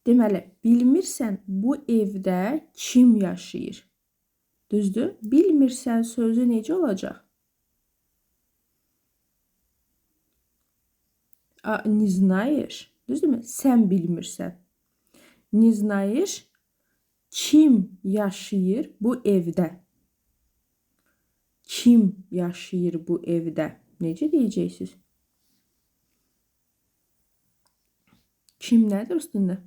Deməli, bilmirsən bu evdə kim yaşayır? Düzdür? Bilmirsən sözü necə olacaq? Не знаешь. Düzdürmü? Sən bilmirsən. Не знаешь, kim yaşayır bu evdə? Kim yaşayır bu evdə? Necə deyəcəksiniz? Kim nədir üstündə?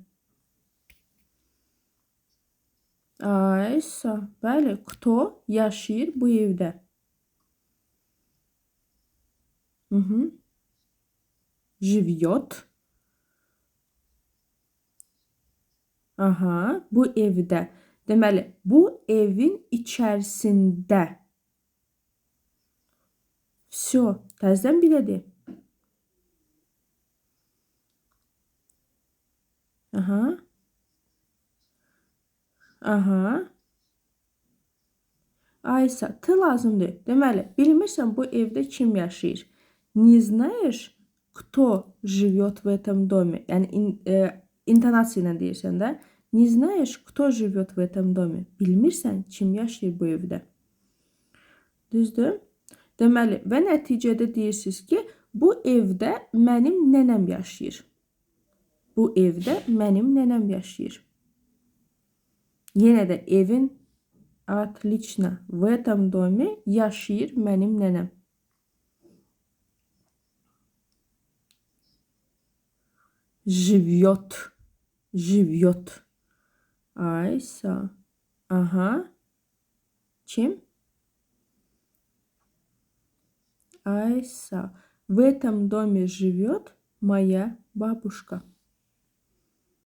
Aysa, bəli, кто yaşayır bu evdə? Живет. Aha, bu evdə. Deməli, bu evin içərisində. Все, təzədən bilədi. Aha. Aha. Aysa, t lazımdır. Deməli, bilmirsən bu evdə kim yaşayır? Не знаешь, кто живет в этом доме? Yəni intonasiya ilə deyirsən də. Не знаешь, кто живет в этом доме? Bilmirsən kim yaşayır bu evdə? Düzdür? Deməli, və nəticədə deyirsiniz ki, bu evdə mənim nənəm yaşayır. Bu evdə mənim nənəm yaşayır. Yenə də evin отлично. В этом доме yaşayır mənim nənəm. Живет. Живет. Aysa. Aha. Kim? Aysa. В этом доме живет моя бабушка.